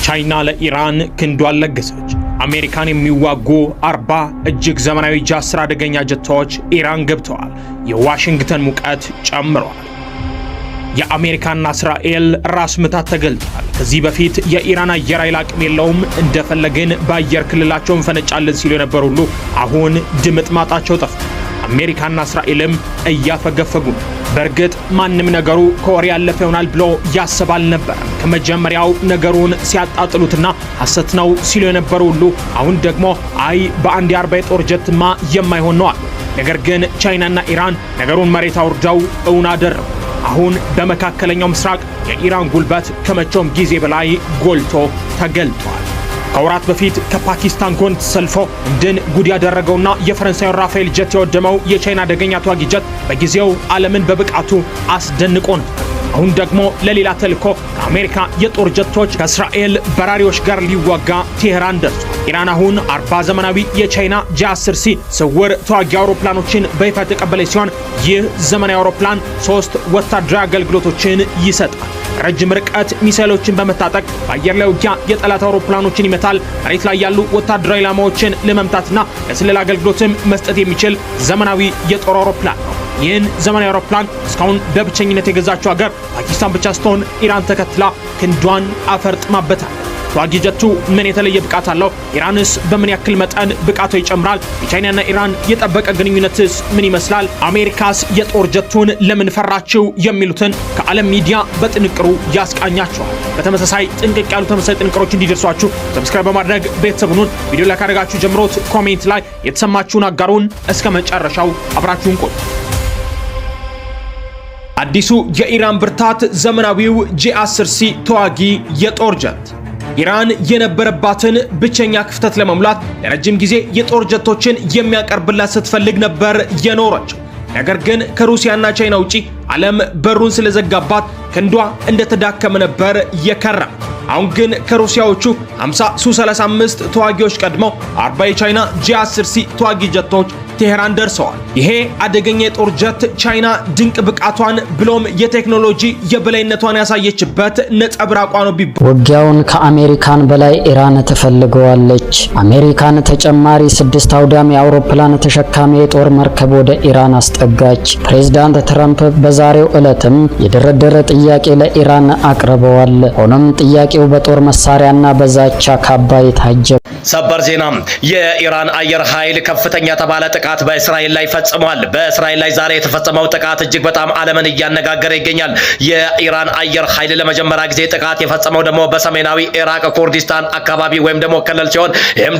ቻይና ለኢራን ክንዷን ለገሰች። አሜሪካን የሚዋጉ 40 እጅግ ዘመናዊ ጃ10 አደገኛ ጀቶች ኢራን ገብተዋል። የዋሽንግተን ሙቀት ጨምሯል። የአሜሪካና እስራኤል ራስ ምታት ተገልጧል። ከዚህ በፊት የኢራን አየር ኃይል አቅም የለውም እንደፈለግን በአየር ክልላቸው እንፈነጫለን ሲሉ የነበሩ ሁሉ አሁን ድምጥ ማጣቸው ጠፍቷል። አሜሪካና እስራኤልም እያፈገፈጉ ነው። በእርግጥ ማንም ነገሩ ከወሬ ያለፈ ይሆናል ብሎ ያሰብ አልነበረም። ከመጀመሪያው ነገሩን ሲያጣጥሉትና ሐሰት ነው ሲሉ የነበሩ ሁሉ አሁን ደግሞ አይ በአንድ የ40 የጦር ጀትማ የማይሆን ነው አሉ። ነገር ግን ቻይናና ኢራን ነገሩን መሬት አውርደው እውን አደረጉ። አሁን በመካከለኛው ምስራቅ የኢራን ጉልበት ከመቼውም ጊዜ በላይ ጎልቶ ተገልጧል። ከወራት በፊት ከፓኪስታን ጎን ተሰልፎ እንድን ጉድ ያደረገውና የፈረንሳዩን ራፋኤል ጀት የወደመው የቻይና አደገኛ ተዋጊ ጀት በጊዜው ዓለምን በብቃቱ አስደንቆ ነበር። አሁን ደግሞ ለሌላ ተልኮ ከአሜሪካ የጦር ጀቶች ከእስራኤል በራሪዎች ጋር ሊዋጋ ቴህራን ደርሷል። ኢራን አሁን 40 ዘመናዊ የቻይና ጃ10ሲ ስውር ተዋጊ አውሮፕላኖችን በይፋ የተቀበለች ሲሆን ይህ ዘመናዊ አውሮፕላን 3 ወታደራዊ አገልግሎቶችን ይሰጣል። ረጅም ርቀት ሚሳኤሎችን በመታጠቅ በአየር ላይ ውጊያ የጠላት አውሮፕላኖችን ይመታል። መሬት ላይ ያሉ ወታደራዊ ኢላማዎችን ለመምታትና ለስለላ አገልግሎትም መስጠት የሚችል ዘመናዊ የጦር አውሮፕላን ነው። ይህን ዘመናዊ አውሮፕላን እስካሁን በብቸኝነት የገዛችው ሀገር ፓኪስታን ብቻ ስትሆን ኢራን ተከትላ ክንዷን አፈርጥማበታል። ተዋጊ ጀቱ ምን የተለየ ብቃት አለው? ኢራንስ በምን ያክል መጠን ብቃቷ ይጨምራል? የቻይናና ኢራን የጠበቀ ግንኙነትስ ምን ይመስላል? አሜሪካስ የጦር ጀቱን ለምን ፈራችው? የሚሉትን ከዓለም ሚዲያ በጥንቅሩ ያስቃኛቸዋል። በተመሳሳይ ጥንቅቅ ያሉ ተመሳሳይ ጥንቅሮች እንዲደርሷችሁ ሰብስክራይብ በማድረግ ቤተሰቡን ቪዲዮ ላይ ካደረጋችሁ ጀምሮት ኮሜንት ላይ የተሰማችሁን አጋሩን። እስከ መጨረሻው አብራችሁን ቆዩ። አዲሱ የኢራን ብርታት ዘመናዊው ጂ10ሲ ተዋጊ የጦር ጀት ኢራን የነበረባትን ብቸኛ ክፍተት ለመሙላት ለረጅም ጊዜ የጦር ጀቶችን የሚያቀርብላት ስትፈልግ ነበር የኖረችው። ነገር ግን ከሩሲያና ቻይና ውጪ ዓለም በሩን ስለዘጋባት ክንዷ እንደተዳከመ ነበር የከረመ። አሁን ግን ከሩሲያዎቹ 50 ሱ-35 ተዋጊዎች ቀድመው 40 የቻይና ጂ10ሲ ተዋጊ ጀቶች ቴህራን ደርሰዋል። ይሄ አደገኛ የጦር ጀት ቻይና ድንቅ ብቃቷን ብሎም የቴክኖሎጂ የበላይነቷን ያሳየችበት ነጸብራቋ ነው ቢባል ውጊያውን ከአሜሪካን በላይ ኢራን ትፈልገዋለች። አሜሪካን ተጨማሪ 6 አውዳሚ አውሮፕላን ተሸካሚ የጦር መርከብ ወደ ኢራን አስጠጋች። ፕሬዝዳንት ትራምፕ በዛሬው ዕለትም የደረደረ ጥያቄ ለኢራን አቅርበዋል። ሆኖም ጥያቄው በጦር መሳሪያና በዛቻ ካባ የታጀበ ሰበር ዜና የኢራን አየር ኃይል ከፍተኛ ተባለ ጥቃት በእስራኤል ላይ ፈጽሟል። በእስራኤል ላይ ዛሬ የተፈጸመው ጥቃት እጅግ በጣም ዓለምን እያነጋገረ ይገኛል። የኢራን አየር ኃይል ለመጀመሪያ ጊዜ ጥቃት የፈጸመው ደግሞ በሰሜናዊ ኢራቅ ኩርዲስታን አካባቢ ወይም ደግሞ ክልል ሲሆን ይህም